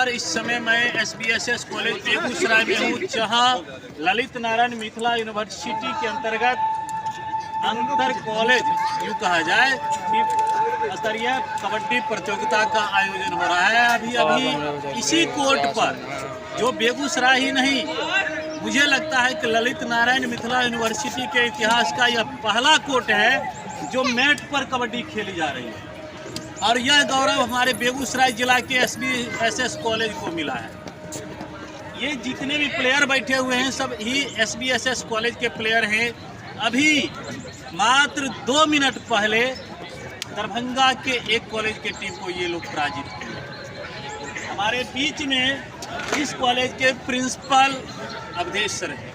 इस समय मैं SBSS कॉलेज बेगूसराय में हूँ, जहाँ ललित नारायण मिथिला यूनिवर्सिटी के अंतर्गत अंतर कॉलेज यूँ कहा जाए कि स्तरीय कबड्डी प्रतियोगिता का आयोजन हो रहा है। अभी इसी कोर्ट पर, जो बेगूसराय ही नहीं, मुझे लगता है कि ललित नारायण मिथिला यूनिवर्सिटी के इतिहास का यह पहला कोर्ट है जो मैट पर कबड्डी खेली जा रही है, और यह गौरव हमारे बेगूसराय जिला के SBSS कॉलेज को मिला है। ये जितने भी प्लेयर बैठे हुए हैं सब ही SBSS कॉलेज के प्लेयर हैं। अभी मात्र 2 मिनट पहले दरभंगा के एक कॉलेज के टीम को ये लोग पराजित किए। हमारे बीच में इस कॉलेज के प्रिंसिपल अवधेश सर हैं,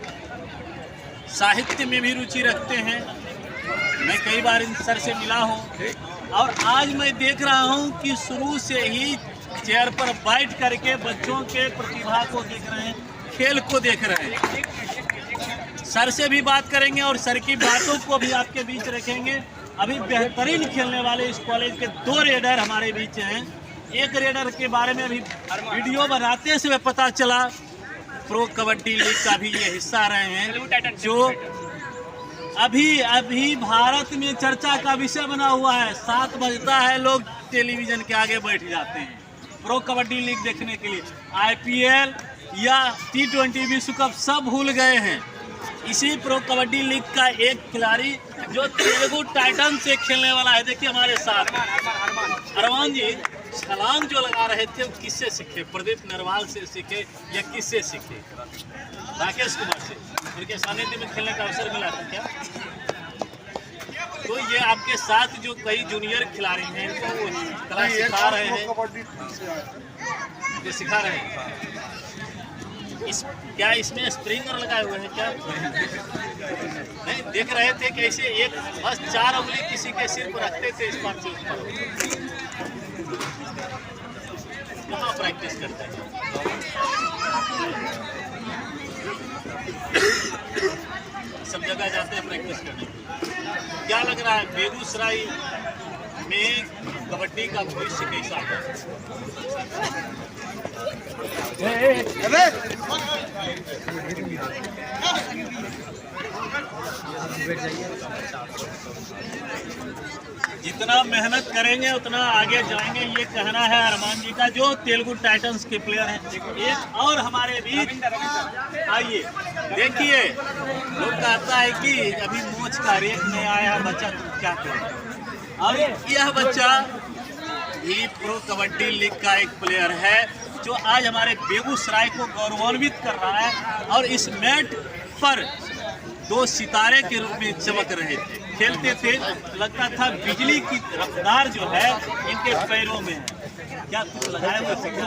साहित्य में भी रुचि रखते हैं। मैं कई बार इन सर से मिला हूँ, और आज मैं देख रहा हूँ कि शुरू से ही चेयर पर बैठ करके बच्चों के प्रतिभा को देख रहे हैं, खेल को देख रहे हैं। सर से भी बात करेंगे और सर की बातों को भी आपके बीच रखेंगे। अभी बेहतरीन खेलने वाले इस कॉलेज के 2 रेडर हमारे बीच हैं। एक रेडर के बारे में अभी वीडियो बनाते से पता चला, प्रो कबड्डी लीग का भी ये हिस्सा रहे हैं, जो अभी भारत में चर्चा का विषय बना हुआ है। 7 बजता है, लोग टेलीविजन के आगे बैठ जाते हैं प्रो कबड्डी लीग देखने के लिए। IPL या T20 विश्व कप सब भूल गए हैं। इसी प्रो कबड्डी लीग का एक खिलाड़ी जो तेलुगु टाइटन से खेलने वाला है, देखिए हमारे साथ अरमान जी, छलांग जो लगा रहे थे वो किससे सीखे? प्रदीप नरवाल से सीखे या किससे सीखे? राकेश कुमार से। उनके सानिध्य में खेलने का अवसर मिला था क्या? तो ये आपके साथ जो कई जूनियर खिलाड़ी हैं, इनको वो कला सिखा रहे हैं, ये सिखा रहे हैं। क्या इसमें स्प्रिंगर लगाए हुए हैं क्या? नहीं, देख रहे थे कि ऐसे एक बस 4 उंगली किसी के सिर पर रखते थे, इस बात से कहाँ प्रैक्टिस करते हैं? सब जगह जाते हैं प्रैक्टिस करने। क्या लग रहा है बेगूसराय में कबड्डी का भविष्य कैसा है? जितना मेहनत करेंगे उतना आगे जाएंगे, ये कहना है अरमान जी का, जो तेलुगु टाइटंस के प्लेयर हैं। एक और हमारे बीच आइए, देखिए, लोग कहता है कि अभी मोच का रेट में आया बच्चा, तुम क्या करें? और यह बच्चा ही प्रो कबड्डी लीग का एक प्लेयर है, जो आज हमारे बेगूसराय को गौरवान्वित कर रहा है। और इस मैट पर 2 सितारे के रूप में चमक रहे थे, खेलते थे, लगता था बिजली की रफ्तार जो है इनके पैरों में है। क्या कुछ लगाया हुआ सीखा?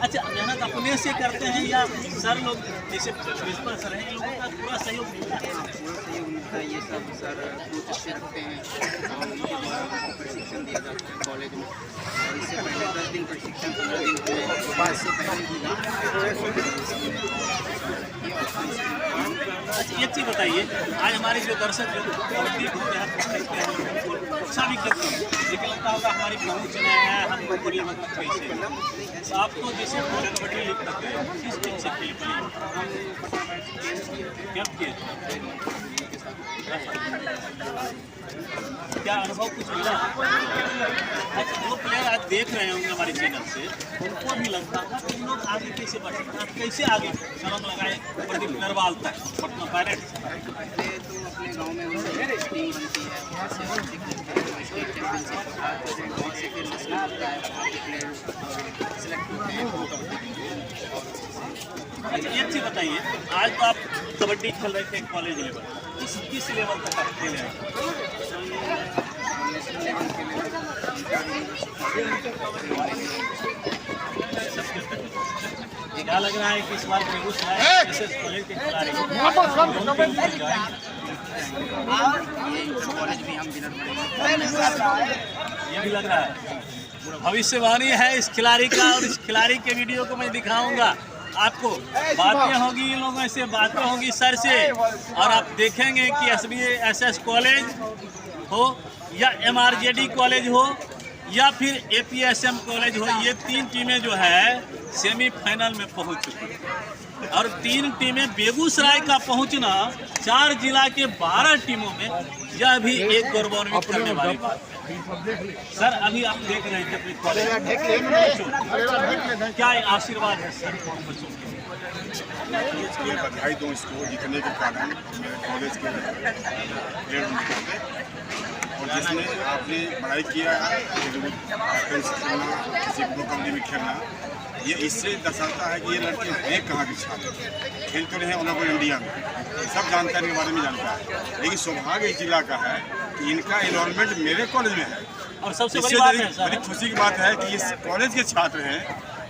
अच्छा, मेहनत अपने से करते हैं या सर लोग जैसे प्रिंसिपल सर हैं, इन लोगों का पूरा सहयोग मिलता है? ये सब सर कोच अच्छे रखते हैं और उनके द्वारा हमको प्रशिक्षण दिया जाता है कॉलेज में। और इससे पहले 10 दिन प्रशिक्षण, 15 दिन हुए, इससे पहले भी। अच्छा, एक चीज़ बताइए, आज हमारे जो दर्शक जो कबड्डी अच्छा भी करते हैं, लेकिन लगता होगा हमारी पहुँच नहीं है, हम ऊपर लेवल तक कैसे? आपको जैसे कबड्डी लीग तक गए, किस दिन से खेल किए? क्या अनुभव कुछ मिला? अच्छा, जो प्लेयर आज देख रहे होंगे हमारे चैनल से, उनको भी लगता था कि लोग आगे कैसे बढ़ सकते हैं, कैसे आगे छलांग लगाए प्रदीप नरवाल तक, पटना पायरेट्स? पहले तो अपने गांव में टीम बनती है, वहाँ से स्टेट चैंपियनशिप, गाँव से फिर नेशनल होता है, वहाँ के प्लेयर सेलेक्ट होते हैं। अच्छा, एक चीज़ बताइए, आज तो आप कबड्डी खेल रहे थे कॉलेज लेवल, किस लेवल तक आप खेले हैं? क्या लग रहा है कि इस बार बेगूसराय कॉलेज के खिलाड़ी ये इंटर कॉलेज भी हम विनर बनेंगे। ये भी लग रहा है भविष्यवाणी है इस खिलाड़ी का, और इस खिलाड़ी के वीडियो को मैं दिखाऊंगा आपको। बातें होगी इन लोगों से, बातें होंगी सर से, और आप देखेंगे कि SBSS कॉलेज हो या MRJD कॉलेज हो या फिर APSM कॉलेज हो, ये 3 टीमें जो है सेमीफाइनल में पहुंच चुकी हैं। और 3 टीमें बेगूसराय का पहुंचना 4 जिला के 12 टीमों में, यह भी एक गौरवान्वित करने वाली बात है। सर अभी आप देख रहे थे अपने कॉलेज, क्या आशीर्वाद है सर बच्चों के लिए? कॉलेज के बधाई दूँ इसको जीतने के कारण, मेरे कॉलेज के प्लेयर होने, और जिसमें आपने पढ़ाई किया डिफेंस खेलना, किसी प्रो कबड्डी में खेलना, ये इससे दर्शाता है कि ये लड़के हैं कहाँ के छात्र, खेल तो रहे हैं ऑल ओवर इंडिया में, सब जानकारी के बारे में जानता है। लेकिन सौभाग्य इस जिला का है कि इनका एनरोलमेंट मेरे कॉलेज में है, और सबसे बड़ी बात है बड़ी खुशी की बात है कि इस कॉलेज के छात्र हैं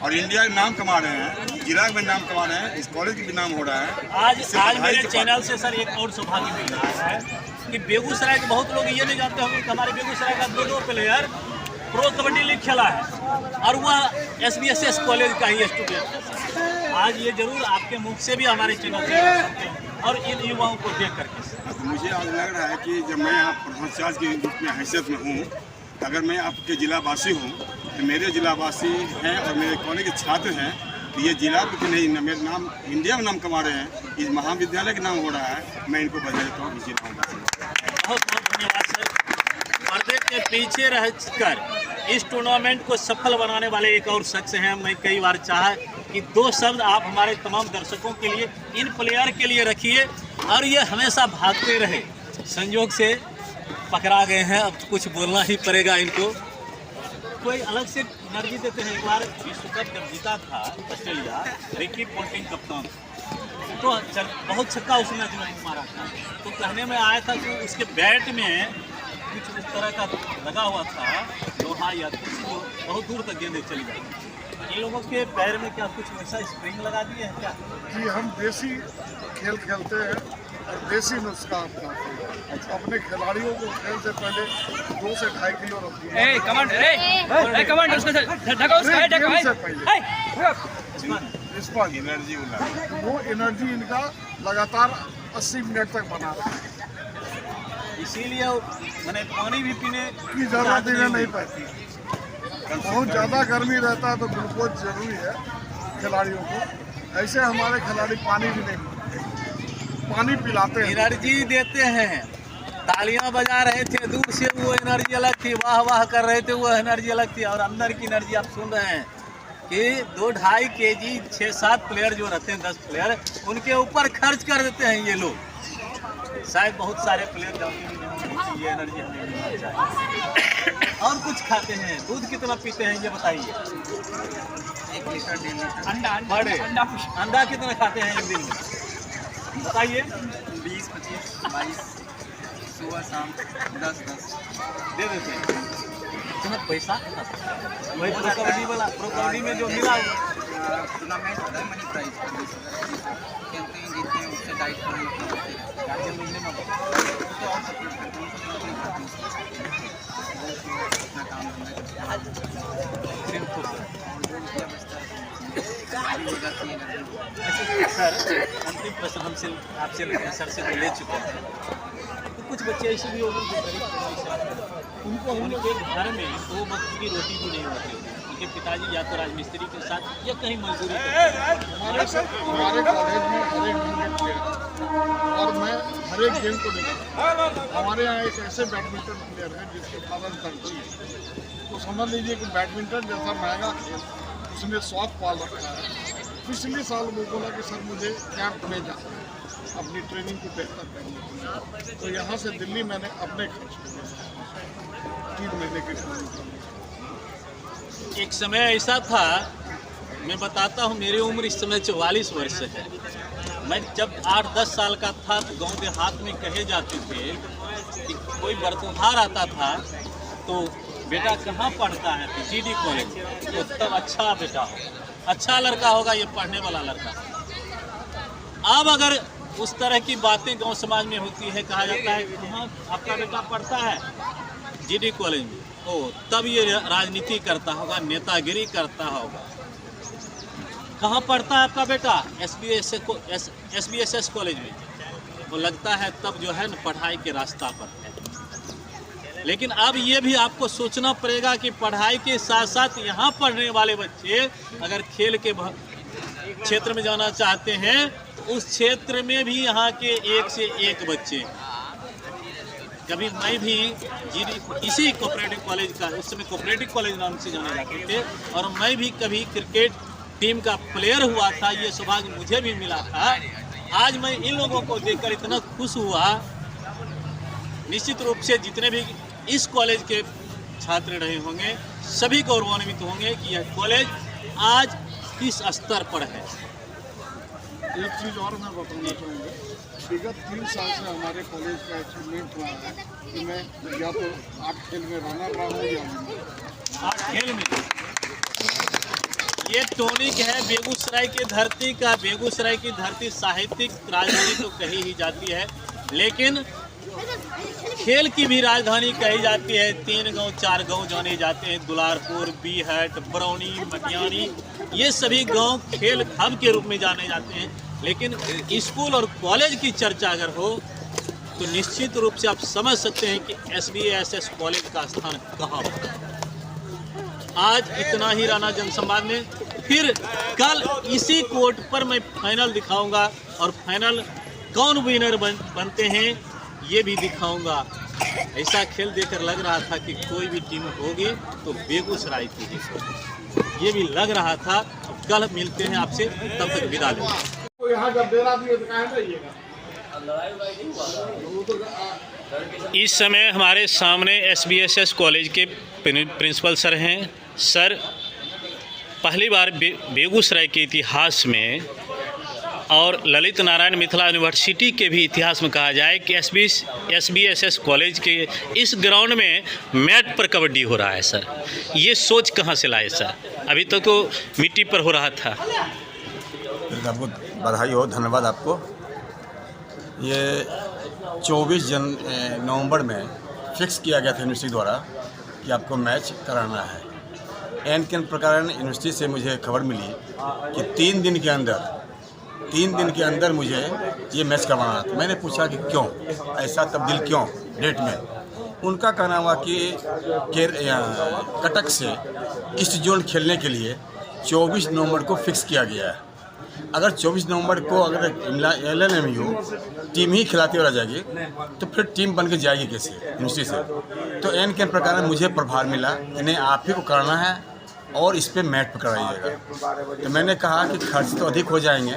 और इंडिया में नाम कमा रहे हैं, जिला में नाम कमा रहे हैं, इस कॉलेज का भी नाम हो रहा है। आज मेरे चैनल से सर एक और सौभाग्य मिल रहा है कि बेगूसराय के बहुत लोग ये नहीं जानते होंगे कि हमारे बेगूसराय का 2 प्लेयर प्रो कबड्डी लीग खेला है और वह SBSS कॉलेज का ही स्टूडेंट है। आज ये जरूर आपके मुख से भी हमारे चैनल से सुनते हैं और इन युवाओं को देख करके। तो मुझे आज लग रहा है कि जब मैं यहाँ प्रधानाचार्य के रूप में हैसियत में हूँ, अगर मैं आपके जिलावासी हूँ तो मेरे जिलावासी हैं और मेरे कॉलेज के छात्र हैं, तो ये जिला भी नहीं, मेरे नाम इंडिया में नाम कमा रहे हैं, इस महाविद्यालय का नाम हो रहा है, मैं इनको बधाई देता हूँ। बहुत बहुत धन्यवाद सर। पर्दे के पीछे रहकर इस टूर्नामेंट को सफल बनाने वाले एक और शख्स हैं। मैं कई बार चाहा कि 2 शब्द आप हमारे तमाम दर्शकों के लिए, इन प्लेयर के लिए रखिए, और ये हमेशा भागते रहे, संयोग से पकड़ा गए हैं, अब कुछ बोलना ही पड़ेगा इनको। कोई अलग से एनर्जी देते हैं। एक बार विश्व कप जब जीता था ऑस्ट्रेलिया, रिकी पोंटिंग कप्तान, तो बहुत छक्का उस मैच में मारा था, तो कहने में आया था कि उसके बैट में कुछ इस तरह का लगा हुआ था लोहा या कुछ, जो बहुत दूर तक गेंदें चली गई। इन लोगों के पैर में क्या कुछ वैसा स्प्रिंग लगा दिए हैं क्या? जी, हम देसी खेल खेलते हैं और देसी नुस्खा अपनाते हैं। अपने खिलाड़ियों को खेल से पहले 2 से 2.5 किलो रखते हैं। एनर्जी वो एनर्जी इनका लगातार 80 मिनट तक बना रहा है, इसीलिए मैंने पानी भी पीने की जरूरत इन्हें नहीं पड़ती। बहुत ज़्यादा गर्मी रहता है तो ग्लूकोज जरूरी है खिलाड़ियों को। ऐसे हमारे खिलाड़ी पानी भी नहीं पीते, पानी पिलाते हैं, एनर्जी देते हैं। तालियां बजा रहे थे दूर से, वो एनर्जी अलग थी, वाह वाह कर रहे थे, वो एनर्जी अलग थी। और अंदर की एनर्जी आप सुन रहे हैं कि 2-2.5 kg 6-7 प्लेयर जो रहते हैं, 10 प्लेयर, उनके ऊपर खर्च कर देते हैं ये लोग। शायद बहुत सारे प्लेयर जानते हैं ये एनर्जी हमें मिलना चाहिए। और कुछ खाते हैं, दूध कितना पीते हैं ये बताइए? 1 लीटर 1.5 लीटर अंडा कितना खाते हैं एक दिन में बताइए? 20, 25, 22, सुबह शाम 10 दे देते हैं। इतना पैसा वही प्रो कबड्डी वाला, प्रो कबड्डी में जो मिला टूर्नामेंट होता है, मनी प्राइज खेलते हैं, जीतते हैं, उससे डाइट महीने में अपना काम धंधा सिर्फ खुश है। हो जाती है। अच्छा सर, अंतिम प्रश्न हमसे आपसे सर से तो ले चुके हैं, तो कुछ बच्चे ऐसे भी होंगे जो गरीब परिवार से, उनको उनके घर में 2 वक्त की रोटी भी नहीं होती, उनके पिताजी या तो राजमिस्त्री के साथ या कहीं मजदूरी करते हैं। हमारे कॉलेज में हर एक गेम प्लेयर, और मैं हर एक गेम को देखता। हमारे यहाँ एक ऐसे बैडमिंटन प्लेयर है जिसके फादर दर्जी है, तो समझ लीजिए कि बैडमिंटन जैसा महंगा खेल उसने शौक पाल रखा है। पिछले साल वो बोला कि सर मुझे कैंप में जाना है अपनी ट्रेनिंग को बेहतर करने के लिए, तो यहाँ से दिल्ली मैंने अपने खर्च पे 3 महीने की ट्रेनिंग की। एक समय ऐसा था, मैं बताता हूँ, मेरी उम्र इस समय 44 वर्ष है। मैं जब 8-10 साल का था तो गांव देहात में कहे जाते थे कि कोई बरतुहार आता था तो बेटा कहाँ पढ़ता है? तो GD कॉलेज। तो तब अच्छा बेटा हो, अच्छा लड़का होगा, ये पढ़ने वाला लड़का। अब अगर उस तरह की बातें गांव समाज में होती है। कहा जाता है कहाँ आपका बेटा पढ़ता है, जीडी कॉलेज में, ओ तब ये राजनीति करता होगा, नेतागिरी करता होगा। कहाँ पढ़ता है आपका बेटा? SBSS कॉलेज में। वो लगता है तब जो है न पढ़ाई के रास्ता पर है। लेकिन अब ये भी आपको सोचना पड़ेगा कि पढ़ाई के साथ साथ यहाँ पढ़ने वाले बच्चे अगर खेल के क्षेत्र में जाना चाहते हैं तो उस क्षेत्र में भी यहाँ के एक से एक बच्चे। कभी मैं भी इसी कोऑपरेटिव कॉलेज का, उस समय कोऑपरेटिव कॉलेज नाम से जाने जाते थे, और मैं भी कभी क्रिकेट टीम का प्लेयर हुआ था। ये सौभाग्य मुझे भी मिला था। आज मैं इन लोगों को देखकर इतना खुश हुआ। निश्चित रूप से जितने भी इस कॉलेज के छात्र रहे होंगे सभी गौरवान्वित होंगे कि यह कॉलेज आज किस स्तर पर है। एक चीज़ और मैं बताना चाहूँगा, विगत 3 साल से हमारे कॉलेज का अचीवमेंट हुआ है कि मैं या तो 8 खेल में रनर रहा हूँ या 8 खेल में। ये टॉनिक है बेगूसराय की धरती का। बेगूसराय की धरती साहित्यिक राजधानी तो कही ही जाती है, लेकिन खेल की भी राजधानी कही जाती है। 3 गांव 4 गांव जाने जाते हैं, दुलारपुर, बीहट, बरौनी, मटियानी, ये सभी गांव खेल हब के रूप में जाने जाते हैं। लेकिन स्कूल और कॉलेज की चर्चा अगर हो तो निश्चित रूप से आप समझ सकते हैं कि SBSS कॉलेज का स्थान कहाँ पर। आज इतना ही राना जनसंवाद में। फिर कल इसी कोर्ट पर मैं फाइनल दिखाऊंगा, और फाइनल कौन विनर बनते हैं ये भी दिखाऊंगा। ऐसा खेल देखकर लग रहा था कि कोई भी टीम होगी तो बेगूसराय की ही होगी, ये भी लग रहा था। कल मिलते हैं आपसे, तब तक विदा लें। यहाँ जब देना दिए तो कहाँ जाइएगा? इस समय हमारे सामने SBSS कॉलेज के प्रिंसिपल सर हैं। सर, पहली बार बेगूसराय के इतिहास में और ललित नारायण मिथिला यूनिवर्सिटी के भी इतिहास में कहा जाए कि SBSS कॉलेज के इस ग्राउंड में मैट पर कबड्डी हो रहा है। सर, ये सोच कहाँ से लाए सर? अभी तक तो मिट्टी पर हो रहा था। आपको बधाई हो, धन्यवाद आपको। ये 24 नवंबर में फिक्स किया गया था यूनिवर्सिटी द्वारा कि आपको मैच कराना है। एन के प्रकार यूनिवर्सिटी से मुझे खबर मिली कि 3 दिन के अंदर मुझे ये मैच करवाना था। मैंने पूछा कि क्यों ऐसा तब्दील, क्यों डेट में? उनका कहना हुआ कि कटक से ईस्ट जोन खेलने के लिए 24 नवंबर को फिक्स किया गया है। अगर 24 नवंबर को अगर LNMU टीम ही खिलाती रह जाएगी तो फिर टीम बन के जाएगी कैसे यूनिवर्सिटी से? तो एन के प्रकार मुझे प्रभार मिला, इन्हें आप ही को करना है और इस पर मैट पर कराइएगा। तो मैंने कहा कि खर्च तो अधिक हो जाएंगे,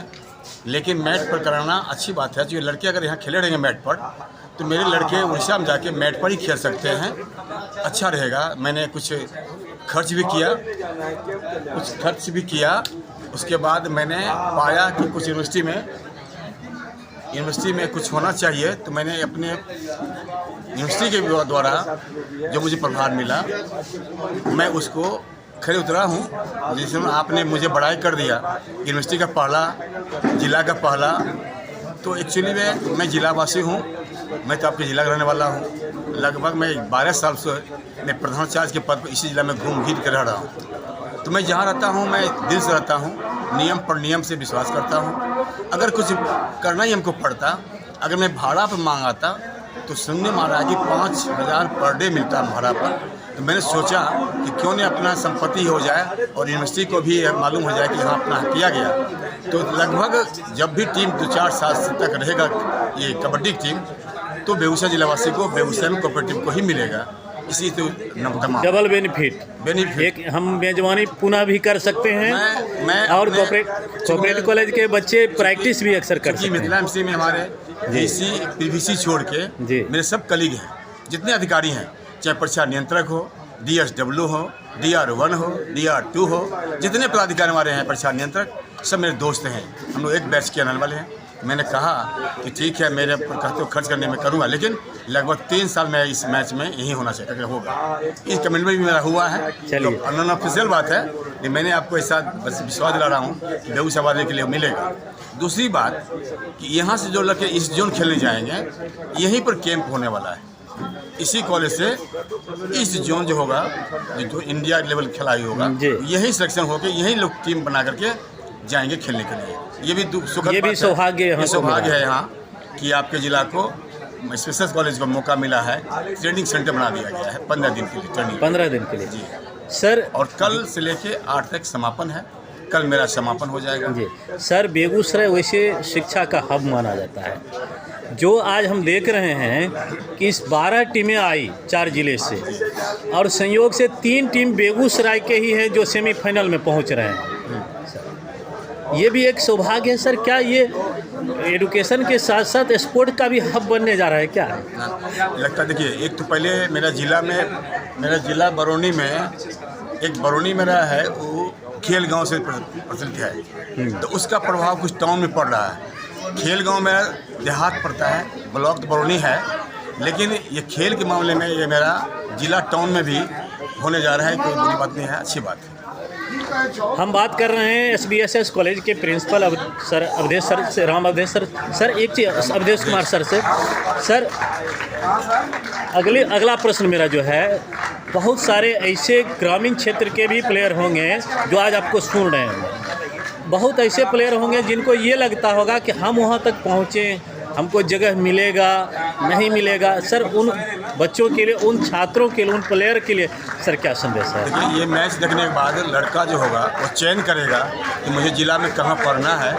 लेकिन मैट पर कराना अच्छी बात है। जो लड़के अगर यहाँ खेले रहेंगे मैट पर, तो मेरे लड़के उड़ीसा में जाके मैट पर ही खेल सकते हैं, अच्छा रहेगा। मैंने कुछ खर्च भी किया। उसके बाद मैंने पाया कि कुछ यूनिवर्सिटी में कुछ होना चाहिए, तो मैंने अपने यूनिवर्सिटी के द्वारा जो मुझे प्रभार मिला, मैं उसको खड़े उतरा हूँ। जिसमें आपने मुझे बड़ाई कर दिया, यूनिवर्सिटी का पहला, जिला का पहला। तो एक्चुअली मैं जिलावासी हूँ, मैं तो आपके ज़िला का रहने वाला हूँ। लगभग मैं 12 साल से मैं प्रधानाचार्य के पद पर इसी जिला में घूम फिर कर रह रहा हूँ। तो मैं जहाँ रहता हूँ मैं दिल से रहता हूँ, नियम पर नियम से विश्वास करता हूँ। अगर कुछ करना ही हमको पड़ता, अगर मैं भाड़ा पर मांगाता तो सुनने में आ रहा है कि 5,000 पर डे मिलता भाड़ा पर। तो मैंने सोचा कि क्यों नहीं अपना संपत्ति हो जाए और यूनिवर्सिटी को भी मालूम हो जाए कि हाँ अपना किया गया। तो लगभग जब भी टीम 2-4 साल तक रहेगा ये कबड्डी टीम, तो बेगूसराय जिलावासी को बेगूसराय में कोऑपरेटिव को ही मिलेगा। इसी तो डबल बेनिफिट एक हम मेजबानी पुनः भी कर सकते हैं। मैं और कोऑपरेटिव कॉलेज के बच्चे प्रैक्टिस भी अक्सर करते हैं। मिथिला एमसी में हमारे PVC छोड़ के मेरे सब कलीग हैं, जितने अधिकारी हैं, चाहे परीक्षा नियंत्रक हो, DSW हो, DR1 हो, DR2 हो, जितने पदाधिकारी हमारे हैं परीक्षा नियंत्रक, सब मेरे दोस्त हैं। हम लोग एक बैच के आने वाले हैं। मैंने कहा कि ठीक है, मेरे पर कहते हो खर्च करने में करूँगा, लेकिन लगभग 3 साल में इस मैच में यही होना चाहिए, अगर होगा। इस कमेंटमेंट भी मेरा हुआ है। तो अनऑफिशियल बात है कि मैंने आपको ऐसा बस विश्वास दिला रहा हूँ कि बेगूसराय वाले के लिए मिलेगा। दूसरी बात कि यहाँ से जो लड़के इस जोन खेलने जाएंगे, यहीं पर कैंप होने वाला है। इसी कॉलेज से इस जोन जो होगा, जो इंडिया लेवल खिलाड़ी होगा, यही सिलेक्शन होकर यही लोग टीम बना करके जाएंगे खेलने के लिए। ये भी सुखद, ये भी सौभाग्य है यहाँ कि आपके ज़िला को स्पेशल कॉलेज को मौका मिला है। ट्रेनिंग सेंटर बना दिया गया है 15 दिन के लिए, ट्रेनिंग 15 दिन के लिए जी सर। और कल से लेके 8 तक समापन है। कल मेरा समापन हो जाएगा जी सर। बेगूसराय वैसे शिक्षा का हब माना जाता है। जो आज हम देख रहे हैं कि इस 12 टीमें आई 4 ज़िले से, और संयोग से 3 टीम बेगूसराय के ही हैं जो सेमीफाइनल में पहुंच रहे हैं। ये भी एक सौभाग्य है सर। क्या ये एजुकेशन के साथ साथ स्पोर्ट का भी हब बनने जा रहा है क्या? लगता है, देखिए, एक तो पहले मेरा ज़िला बरौनी में, एक बरौनी मेरा है वो खेल गांव से प्रचलित है, तो उसका प्रभाव कुछ टाउन में पड़ रहा है। खेल गांव में देहात पड़ता है, ब्लॉक तो बरौनी है, लेकिन ये खेल के मामले में ये मेरा ज़िला टाउन में भी होने जा रहा है। कोई बुरी बात नहीं है, अच्छी बात है। हम बात कर रहे हैं SBSS कॉलेज के प्रिंसिपल सर अवधेश सर से, राम अवधेश सर। सर एक चीज़ अवधेश कुमार सर से, सर अगला प्रश्न मेरा जो है, बहुत सारे ऐसे ग्रामीण क्षेत्र के भी प्लेयर होंगे जो आज आपको सुन रहे हैं। बहुत ऐसे प्लेयर होंगे जिनको ये लगता होगा कि हम वहाँ तक पहुँचें, हमको जगह मिलेगा नहीं मिलेगा। सर उन बच्चों के लिए, उन छात्रों के लिए, उन प्लेयर के लिए सर क्या संदेश है? देखिए, ये मैच देखने के बाद लड़का जो होगा वो चयन करेगा कि मुझे ज़िला में कहाँ पढ़ना है।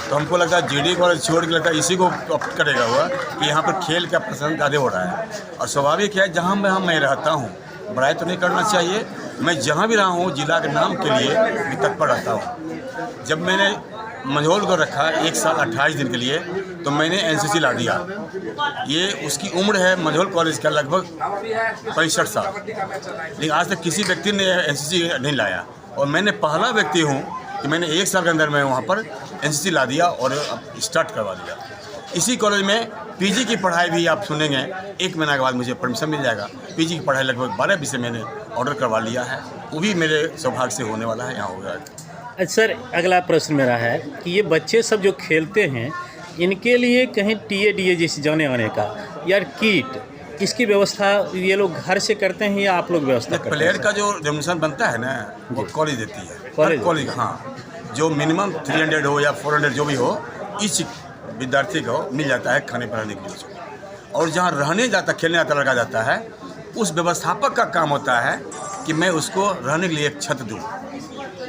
तो हमको लगता है GD कॉलेज छोड़ के लगता है इसी को ऑप्ट करेगा हुआ कि यहाँ पर खेल का पसंद ज़्यादा हो रहा है। और स्वाभाविक है, जहाँ मैं रहता हूँ, बड़ाई तो नहीं करना चाहिए, मैं जहाँ भी रहा हूँ ज़िला के नाम के लिए भी तत्पर रहता हूँ। जब मैंने मंझौल को रखा 1 साल 28 दिन के लिए, तो मैंने NCC ला दिया। ये उसकी उम्र है मंझौल कॉलेज का लगभग 65 साल, लेकिन आज तक किसी व्यक्ति ने NCC नहीं लाया। और मैंने पहला व्यक्ति हूँ कि मैंने 1 साल के अंदर में वहाँ पर NCC ला दिया और स्टार्ट करवा दिया। इसी कॉलेज में PG की पढ़ाई भी आप सुनेंगे, 1 महीना के बाद मुझे परमिशन मिल जाएगा। PG की पढ़ाई लगभग 12 विषय मैंने ऑर्डर करवा लिया है, वो भी मेरे सौभाग्य से होने वाला है, यहाँ हो गया। सर अगला प्रश्न मेरा है कि ये बच्चे सब जो खेलते हैं, इनके लिए कहीं TA जैसे जाने आने का या किट, इसकी व्यवस्था ये लोग घर से करते हैं या आप लोग व्यवस्था करते हैं? प्लेयर का जो रेमुनेशन बनता है ना, वो कॉलेज देती है। कॉलेज हाँ, जो मिनिमम 300 हो या 400 जो भी हो, इस विद्यार्थी को मिल जाता है खाने पीने के लिए। और जहाँ रहने जाता, खेलने जाता लड़का जाता है, उस व्यवस्थापक का काम होता है कि मैं उसको रहने के लिए एक छत दूँ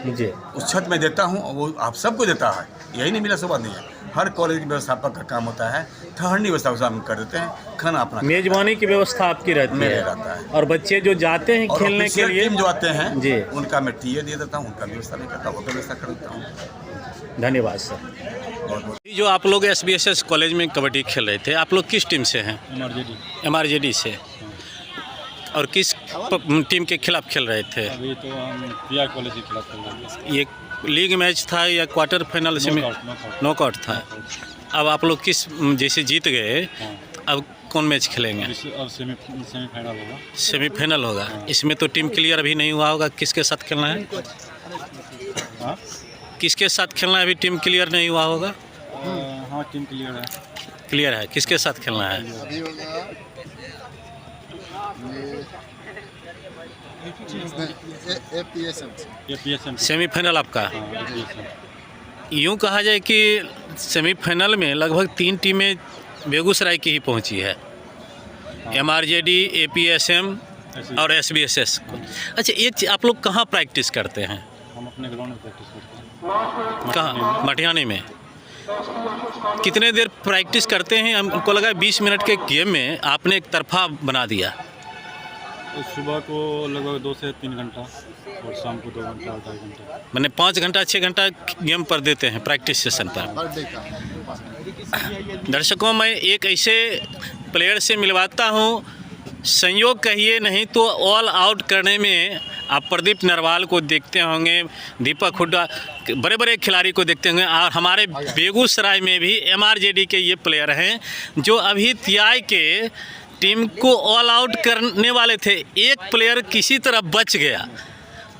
जी। उस छत में देता हूँ, वो आप सबको देता है, यही नहीं मिला सो बात नहीं है। हर कॉलेज के व्यवस्थापक का काम होता है, ठहरने व्यवस्था हम कर देते हैं, खाना अपना, मेजबानी की व्यवस्था आपकी रहती है। और बच्चे जो जाते हैं खेलने के लिए, टीम जो आते हैं जी, उनका मैं TA दे देता हूँ, उनका व्यवस्था नहीं करता, वो व्यवस्था कर देता हूँ। धन्यवाद सर। बहुत बहुत। जो आप लोग SBSS कॉलेज में कबड्डी खेल रहे थे, आप लोग किस टीम से हैं? MRJD से। और किस टीम के खिलाफ खेल रहे थे? अभी तो हम PR कॉलेज के खिलाफ खेल रहे थे। ये लीग मैच था या क्वार्टर फाइनल से नॉकआउट था? अब आप लोग किस, जैसे जीत गए, अब कौन मैच खेलेंगे? और सेमीफाइनल होगा। सेमीफाइनल होगा। इसमें तो टीम क्लियर अभी नहीं हुआ होगा, किसके साथ खेलना है? किसके साथ खेलना है? अभी टीम क्लियर नहीं हुआ होगा। हाँ, टीम क्लियर है। क्लियर है, किसके साथ खेलना है? सेमीफाइनल आपका। यूँ कहा जाए कि सेमीफाइनल में लगभग 3 टीमें बेगूसराय की ही पहुंची है, MRJD, APSM और SBSS। अच्छा, एक आप लोग कहाँ प्रैक्टिस करते हैं? हम अपने ग्राउंड में प्रैक्टिस करते हैं। कहाँ? मटिहानी में। कितने देर प्रैक्टिस करते हैं? हमको लगा 20 मिनट के गेम में आपने एक तरफा बना दिया। तो सुबह को लगभग 2 से 3 घंटा और शाम को 2 घंटा 2.5 घंटा, मैंने 5 घंटा 6 घंटा गेम पर देते हैं प्रैक्टिस सेशन पर। दर्शकों, मैं एक ऐसे प्लेयर से मिलवाता हूँ, संयोग कहिए नहीं तो ऑल आउट करने में आप प्रदीप नरवाल को देखते होंगे, दीपक हुड्डा, बड़े बड़े खिलाड़ी को देखते होंगे। और हमारे बेगूसराय में भी MRJD के ये प्लेयर हैं जो अभी TI के टीम को ऑल आउट करने वाले थे। एक प्लेयर किसी तरह बच गया,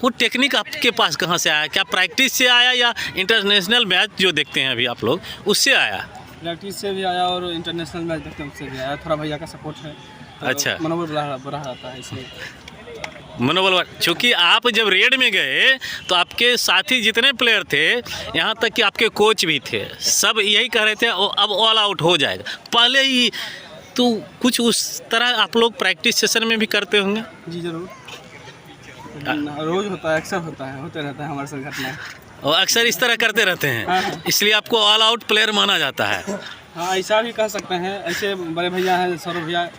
वो टेक्निक आपके पास कहाँ से आया? क्या प्रैक्टिस से आया या इंटरनेशनल मैच जो देखते हैं अभी आप लोग उससे आया? प्रैक्टिस से भी आया और इंटरनेशनल मैच देखते हैं उससे भी आया। थोड़ा भैया का सपोर्ट है तो अच्छा। मनोबल बढ़ा रहता है इसलिए। मनोबल, चूँकि आप जब रेड में गए तो आपके साथी जितने प्लेयर थे, यहाँ तक कि आपके कोच भी थे, सब यही कह रहे थे अब ऑल आउट हो जाएगा पहले ही। तो कुछ उस तरह आप लोग प्रैक्टिस सेशन में भी करते होंगे? जी ज़रूर, रोज़ होता है, अक्सर होता है, होते रहता है हमारे साथ घटना। और अक्सर इस तरह करते रहते हैं, इसलिए आपको ऑल आउट प्लेयर माना जाता है। हाँ, ऐसा भी कह सकते हैं। ऐसे बड़े भैया हैं, सौरभ भैया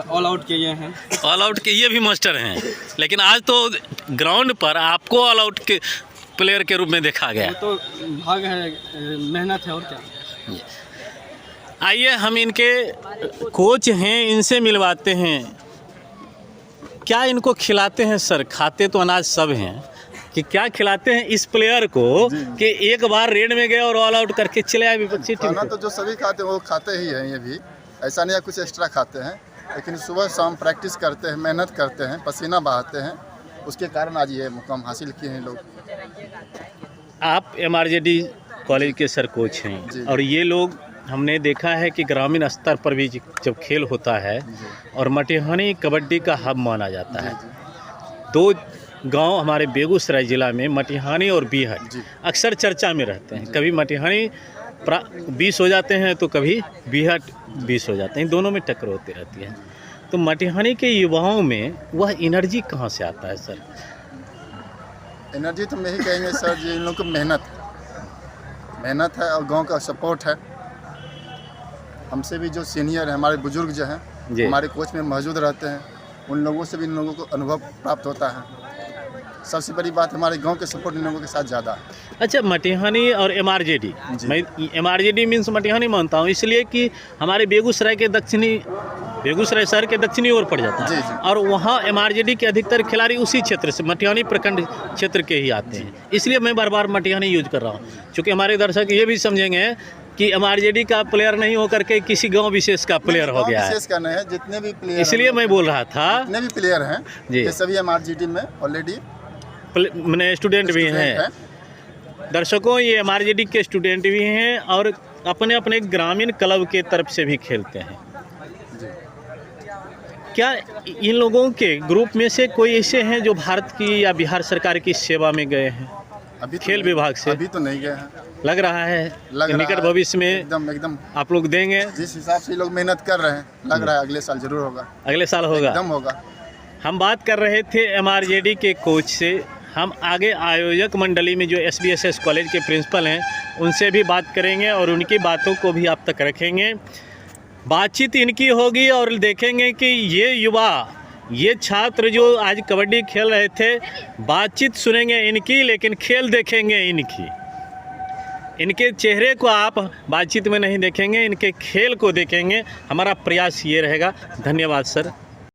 ऑल आउट किए हैं। ऑल आउट के ये भी मास्टर हैं, लेकिन आज तो ग्राउंड पर आपको ऑल आउट के प्लेयर के रूप में देखा गया। वो तो भाग है, मेहनत है और क्या। आइए हम इनके कोच हैं, इनसे मिलवाते हैं। क्या इनको खिलाते हैं सर? खाते तो अनाज सब हैं, कि क्या खिलाते हैं इस प्लेयर को कि एक बार रेड में गए और ऑल आउट करके चले आए विपक्षी टीम खाना को? तो जो सभी खाते हैं वो खाते ही हैं, ये भी ऐसा नहीं है कुछ एक्स्ट्रा खाते हैं, लेकिन सुबह शाम प्रैक्टिस करते हैं, मेहनत करते हैं, पसीना बहाते हैं, उसके कारण आज ये मुकाम हासिल किए हैं लोग। आप MRJD कॉलेज के सर कोच हैं, और ये लोग हमने देखा है कि ग्रामीण स्तर पर भी जब खेल होता है और मटिहानी कबड्डी का हब माना जाता है। दो गांव हमारे बेगूसराय ज़िला में, मटिहानी और बीहट, अक्सर चर्चा में रहते हैं। कभी मटिहानी 20 हो जाते हैं तो कभी बीहट 20 हो जाते हैं, दोनों में टक्कर होती रहती है। तो मटिहानी के युवाओं में वह एनर्जी कहाँ से आता है सर? एनर्जी तो मैं ही कहेंगे सर जी, इन लोगों को मेहनत है और गांव का सपोर्ट है। हमसे भी जो सीनियर हैं, हमारे बुजुर्ग जो हैं, हमारे कोच में मौजूद रहते हैं, उन लोगों से भी इन लोगों को अनुभव प्राप्त होता है। सबसे बड़ी बात हमारे गांव के सपोर्ट इन लोगों के साथ ज़्यादा है। अच्छा, मटिहानी और MRJD, मैं MRJD मीन्स मटिहानी मानता हूँ, इसलिए कि हमारे बेगूसराय शहर के दक्षिणी ओर पड़ जाता है, और वहाँ MRJD के अधिकतर खिलाड़ी उसी क्षेत्र से, मटिहानी प्रखंड क्षेत्र के ही आते हैं। इसलिए मैं बार बार मटिहानी यूज कर रहा हूँ, क्योंकि हमारे दर्शक ये भी समझेंगे कि MRJD का प्लेयर नहीं होकर के किसी गांव विशेष का प्लेयर हो गया है। विशेष का नहीं है, जितने भी प्लेयर, इसलिए मैं बोल रहा था, जितने भी प्लेयर हैं ये सभी MRJD में ऑलरेडी मैंने स्टूडेंट भी हैं। दर्शकों, ये MRJD के स्टूडेंट भी हैं और अपने अपने ग्रामीण क्लब के तरफ से भी खेलते हैं। क्या इन लोगों के ग्रुप में से कोई ऐसे हैं जो भारत की या बिहार सरकार की सेवा में गए हैं? अभी तो खेल विभाग से अभी तो नहीं गए हैं। लग रहा है निकट भविष्य में एकदम आप लोग देंगे? जिस हिसाब से लोग मेहनत कर रहे हैं, लग रहा है अगले साल जरूर होगा। अगले साल होगा, एकदम होगा। हम बात कर रहे थे MRJD के कोच से। हम आगे आयोजक मंडली में जो SBSS कॉलेज के प्रिंसिपल हैं उनसे भी बात करेंगे और उनकी बातों को भी आप तक रखेंगे। बातचीत इनकी होगी और देखेंगे कि ये युवा, ये छात्र जो आज कबड्डी खेल रहे थे, बातचीत सुनेंगे इनकी, लेकिन खेल देखेंगे इनकी। इनके चेहरे को आप बातचीत में नहीं देखेंगे, इनके खेल को देखेंगे। हमारा प्रयास ये रहेगा। धन्यवाद सर।